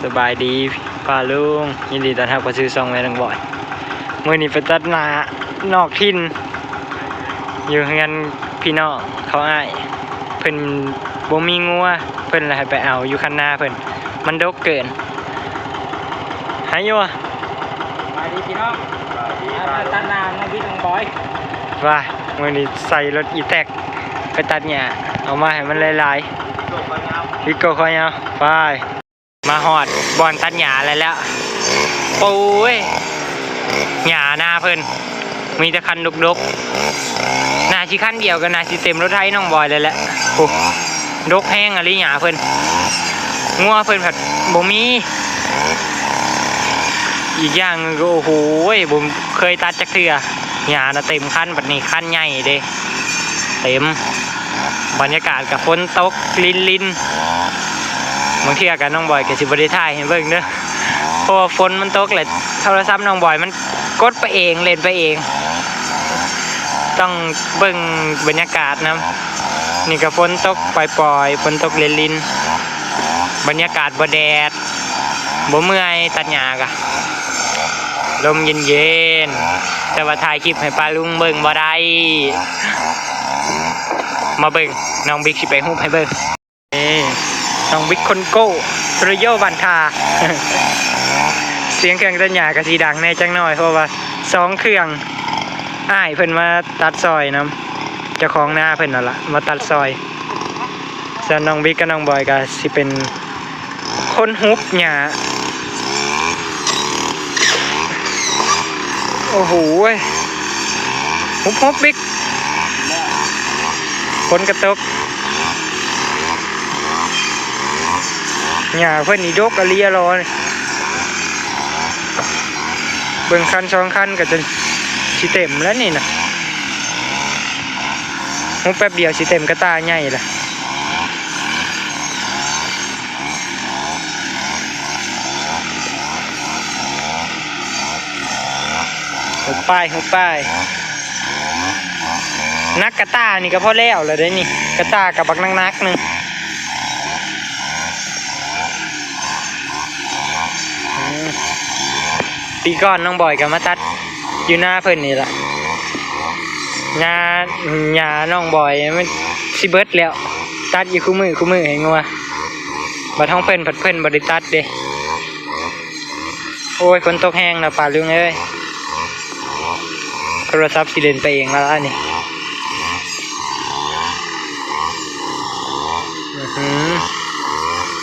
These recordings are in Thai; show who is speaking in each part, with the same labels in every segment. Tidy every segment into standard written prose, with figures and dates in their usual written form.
Speaker 1: สบายดีป้าลุงยินดีต้อนรับเข้าสู่ช่องแม่นางบ่อยมื้อนี้ไปตัดหน้านอกถิ่นอยู่เฮือนพี่น้องเขาอ้ายเพิ่นบ่มีงัวเพิ่นเลยให้ไปเอาอยู่คันนาเพิ่นมันดกเกินหายอยู่อ่ะ
Speaker 2: สวัสดีพี่น้องมาตัดน้ำน้องบิ๊กน้องบอย
Speaker 1: ว่ามื้อนี้ใส่รถอีแท็กไปตัดหญ้าเอามาให้มันหลายๆวิโก้คอยเอาไปมาฮอดบอนตัดหญ้าแล้วโอ้ยหญ้าหน้าเพิ่นมีแต่คันดกๆนาสิคันเดียวกันนาสิเต็มรถไถน้องบอยเลยแหละโอ้ดกแห้งอะไรหญ้าเพิ่นงัวเพิ่นผัดบ่มีอีกอย่างก็โอ้โหผมเคยตัดจักเทื่อหญ้าน่ะเต็มคันบัดนี้คันใหญ่เด้เต็มบรรยากาศกับฝนตกลินบางทีอาการน้องบอยกับสิบริถ่ายเห็นเบิ่งเด้อเพราะว่าฝนมันตกเลยโทรศัพท์น้องบอยมันกดไปเองเล่นไปเองต้องเบิ่งบรรยากาศนะนี่ก็ฝนตกปล่อยฝนตกลินบรรยากาศบ่แดดบ่เมื่อยตัดหญ้ากะลมเย็นแต่ว่าถ่ายคลิปให้ป้าลุงเบิ่งบ่ได้มาเบิ่งน้องบิ๊กสิไปฮู้ให้เบิ่งน้องบิ๊กคนโก้รอยัลบันทา เสียงเครื่องตัดหญ้ากะสิดังแน่จังหน่อยเพราะว่า2เครื่องอ้ายเพิ่นมาตัดซอยนำเจ้าของนาเพิ่นนั่นล่ะมาตัดซอยส่วนน้องบิ๊กกับน้องบอยก็สิเป็นคนฮุบหญ้าโอ้โหฮุบบิ๊กฝนกระตกหญ้าเพิ่นนี่ดกอะลีอะรอเบิ่งคัน2คันก็จะสิเต็มแล้วนี่นะฮุบแป๊บเดียวสิเต็มกระตาใหญ่ละฮุบป้ายนักกระตานี่ก็พอแล้วเลยได้นี่กระตากับบักนักนึงปีก่อนน้องบอยกับมาตัดอยู่หน้าเพิ่นนี่แหละหญ้าน้องบอยมันสิเบิดแล้วตัดอยู่คู่มือให้งัวบัดท้องเพิ่นผัดเพิ่นบ่ได้ตัดเด้โอ้ยฝนตกแห้งแล้วป่าลุงเอ้ยโทรศัพท์สิเล่นไปเองแล้วนี่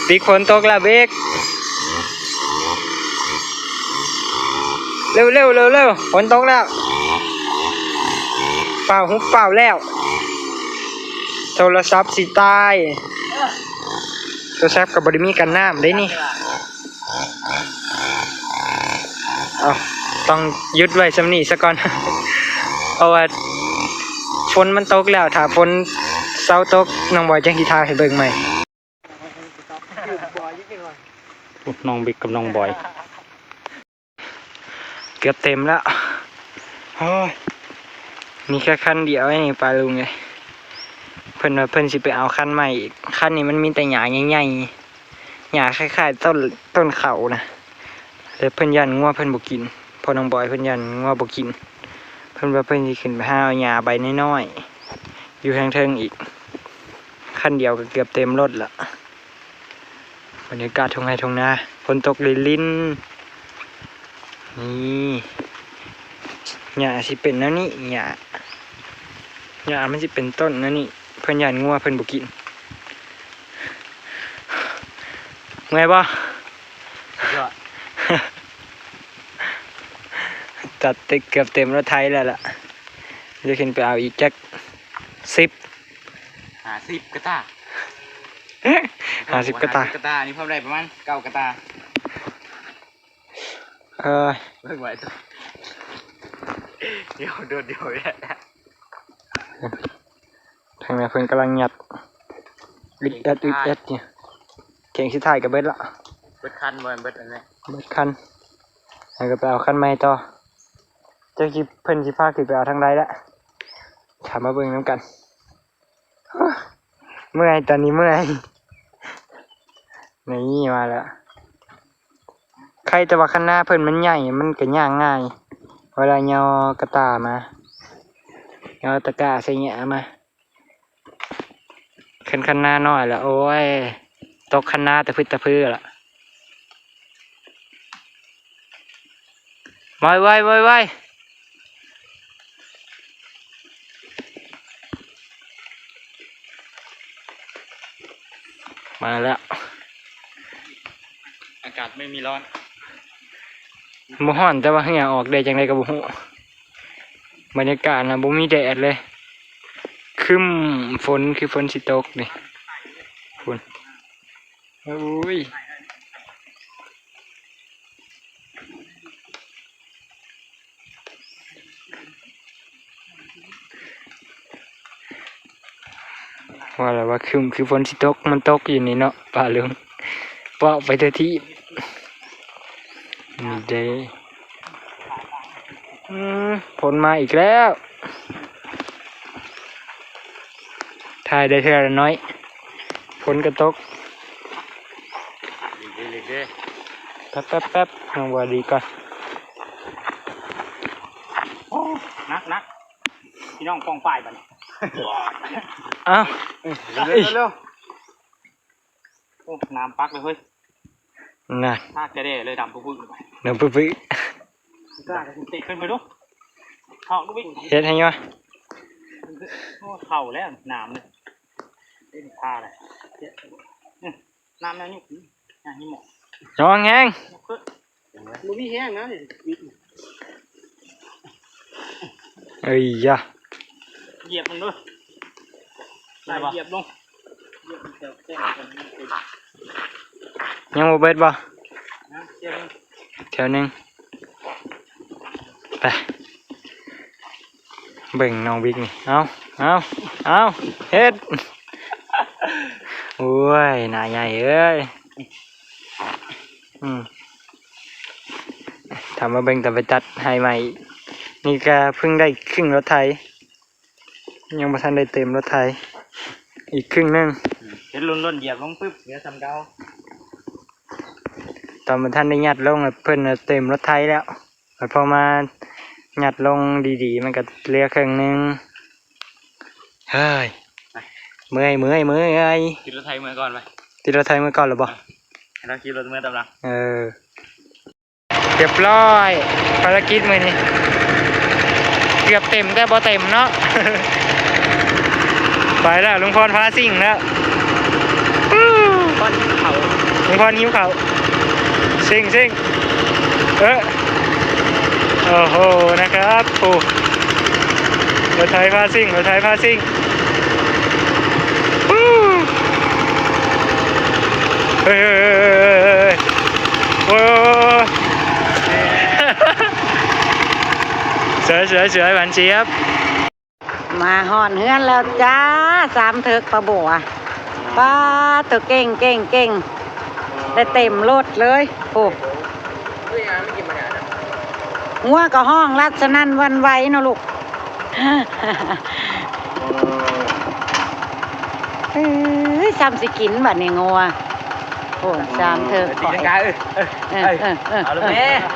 Speaker 1: ปีฝนตกแล้วเบกเร็วฝนตกแล้วเปล่าหุบเปล่าแล้วโทรศัพท์สิตายโทรศัพท์กับบริมีกันน้ำได้นี่เอาต้องยึดไว้สำนีซะก่อน เพราะว่าฝนมันตกแล้วถ้าฝนเศร้าตกน้องบอยจังกีทาให้เบิ่งใหม่น้องบิ๊กกับน้องบอยเกือบเต็มแล้วมีแค่คันเดียวไอ้นี่ปลาลุงไงเพิ่นสิไปเอาคันใหม่อีกคันนี้มันมีแต่หญ้าใหญ่ๆหญ้าคล้ายๆต้นเขานะแต่เพิ่นยันงัวเพิ่นบ่กินพอน้องบอยเพิ่นยันงัวบ่กินเพิ่นว่าเพิ่นสิขึ้นไปหาเอาหญ้าใบน้อยๆอยู่ทางเทิงอีกคันเดียวก็เกือบเต็มรถละบรรยากาศทุ่งไร่ทุ่งนาฝนตกลินนี่หญ้าสิเป็นแล้วนี่หญ้ามันสิเป็นต้นแล้วนี่เพิ่นยันงัวเพิ่นบ่กินไงบ่จัดเกือบเต็มรถไถแล้วล่ะจะขึ้นไปเอาอีกจัก50กระตา50กระตา
Speaker 2: นี่พร้อมได้ประมาณ9กระตา
Speaker 1: เบิ่งไว้ตัวเดี๋ยวเนี่ยทางนี้เพิ่นกำลังหยัดอึดอัดเนี่ยเก่งสิถ่ายกับเบิดละ
Speaker 2: เบิดคันเบิดอันนี้
Speaker 1: เบิดคันแล้วก็ไปเอาคันใหม่ต่อเจ้าคิดเพิ่นสิพาขึ้นไปเอาทางใดละถามมาเบิ่งน้ำกันเมื่อยตอนนี้เมื่อยนี่มาแล้ว ใครแต่ว่าคันหน้าเพิ่นมันใหญ่มันก็ย่างง่ายเวลาย่อกระตามาย่อตะกร้าใส่แหยมาขึ้นคันหน้าน้อยแล้วโอ้ยตกคันหน้าแต่พึ่ตะพื้อละไว้มาแล้ว
Speaker 2: อากาศไม่มีร้อน
Speaker 1: บ่ฮ้อนแต่ว่าเหงื่อออกได้จังไดก็บ่ฮู้บรรยากาศน่ะบ่มีแดดเลยครึ้มฝนคือฝนสิตกนี่ฝนโอ้ยว่าแล้วว่าครึ้มคือฝนสิตกมันตกอยู่นี่เนาะป่าเหลืองเปาะไปเถอะที่นี่เด้ฝนมาอีกแล้วถ่ายได้เท่าน้อยฝนก็ตกแป๊บน้องบัวดีก่อน
Speaker 2: นักพี่น้องกองฝ่ายบัดนี้
Speaker 1: เอ้า
Speaker 2: เร็วโอ้น้ำปักเลยเฮ้ย
Speaker 1: น่ะ
Speaker 2: ถ้าจะได้เลยดำปุ๊บไป
Speaker 1: เดี๋ยวปึ๊บ
Speaker 2: กล้าจะติดขึ้นไปดูเข่าลูกวิ่ง
Speaker 1: เฮ็ดให้ยัง
Speaker 2: เข่าแล้วน้ำเลยเล่นพาเลยน้ำนั่นนี่นี่หมอก
Speaker 1: ย้อนแห้ง
Speaker 2: ลูกพี่แห้งนะ
Speaker 1: เอ้ยยะ
Speaker 2: เหยียบมันด้วยเหยียบลง
Speaker 1: ยังบ่เบิดบ่
Speaker 2: เหยียบ
Speaker 1: แถวหนึงไปเบิ่งน้องบิ๊กนี่เอาเฮ็ดโอ้ยหน้าใหญ่เอ้ยทำมาเบิ่งแต่ไปตัดให้ใหม่นี่ก็เพิ่งได้ครึ่งรถไถยังบ่ทันได้เต็มรถไถอีกครึ่งนึง
Speaker 2: เห็นล้นเหยียบลงปึ๊บเดี๋ยวทำเกา
Speaker 1: ตอนมันท่านได้ยัดลงเพิ่นเต็มรถไถแล้วแต่พอมายัดลงดีๆมันก็เหลือครึ่งนึงเฮ้ยเมื่อย
Speaker 2: ติดรถไทยเมื่อก่อนไป
Speaker 1: ติดรถไถมือก่อนหรือบ่
Speaker 2: เราขี่รถเมื่อตำลัง
Speaker 1: เรียบร้อยภารกิจมื้อนี้เกือบเต็มแต่บ่เต็มเนาะ ไปแล้วลุงพรพาสิ่งแล้ว
Speaker 2: ก้อนเขา
Speaker 1: ลุงพรหิวเขาสิ่งโอ้โหนะครับโอ้รถไถพาสิ่งเฮ้ยโอ้เสือหวานเจี๊ยบ
Speaker 3: มาหอนเฮือนแล้วจ้า3 เถิกปลาบัวป้าตัวเก่งได้เต็มรถเลยโอ้งัวก็ห้องรัดสนั่นวันไหวเนาะลูก ซ้ำสิกินบัดนี้งัวโอ้3 เถิก
Speaker 2: ตีลังกา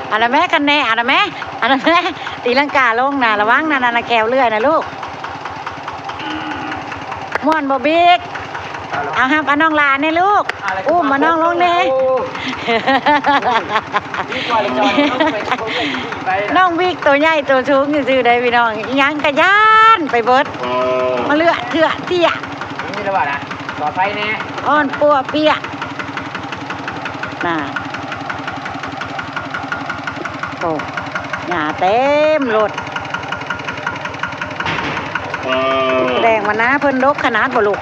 Speaker 2: เอาละแม่
Speaker 3: กันแน่เอาละแม่ตีลังกาลงนะระวังนะแก้วเลื่อยนะลูกม่วนบ่บิ๊กเอาครับเอาน้องลาเนี่ยลูกอุ้มมาน้องลงเนี่ยน้องบิ๊กตัวใหญ่ตัวสูงซื่อได้พี่น้องยังกระยานไปเบิดมาเลือเถื่อเตี้ย
Speaker 2: นี่ระบาดนะต่อไปเนี่ย
Speaker 3: อ่อนปัวเปียน่ะโอ้หญ้าเต็มรถแดงมานะเพิ่นดกขนาดบ่ลูก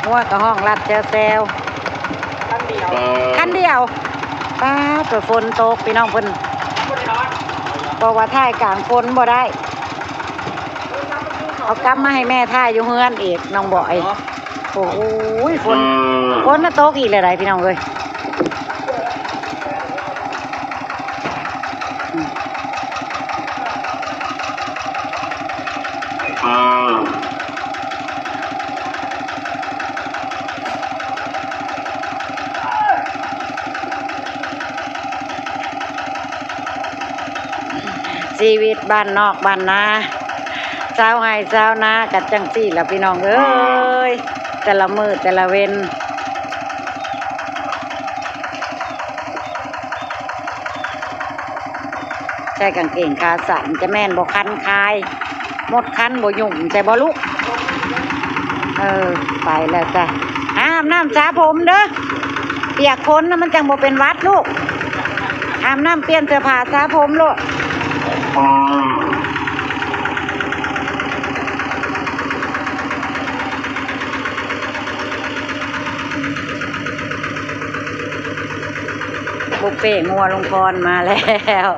Speaker 3: งัวกับห้องรัดแซวคันเดียวป้าตัวฝนตกพี่น้องเพิ่นบอกว่าท่ายกลางฝนบ่ได้เอากลับมาให้แม่ท่ายอยู่เฮือนอีกน้องบ่อยโอ้ยฝนน่ะตกอีกเลยได้พี่น้องเอ้ย ชีวิตบ้านนอกบ้านนาเช้าไห้เช้านากัดจังสี่ละพี่น้องเอ้ยแต่ละมือแต่ละเว้นใช่กางเกงขาสั้นจะแม่นบ่คันคายหมดคันบ่ยุ่งใช่บ่ลูกไปแล้วจ้ะอาบน้ำสระผมเด้อเปียกฝนนะมันจังบ่เป็นหวัดลูกอาบน้ำเปลี่ยนเสื้อผ้าสระผมลูกบุฟเฟ่งัวลงพรมาแล้ว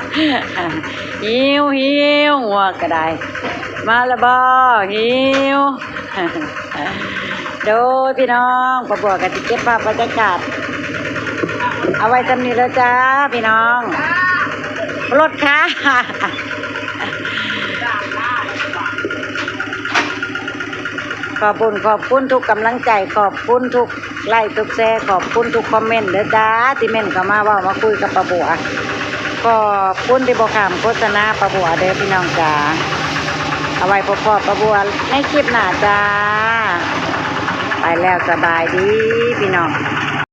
Speaker 3: หิวงัวก็ได้มาแล้วบ่หิวโดยพี่น้องประบัวกันที่เก็บภาพบรรยากาศเอาไว้จำนี้แล้วจ้าพี่น้องรถค่ะขอบคุณทุกกำลังใจขอบคุณทุกไลค์ทุกแชร์ขอบคุณทุกคอมเมนต์เด้อจ้าที่เม่นเข้ามาว่ามาคุยกับประบัวขอบคุณที่บอกคำโฆษณาประบัวเด้อพี่น้องจ้าเอาไว้พบประบัวในคลิปหน้าจ้าไปแล้วสบายดีพี่น้อง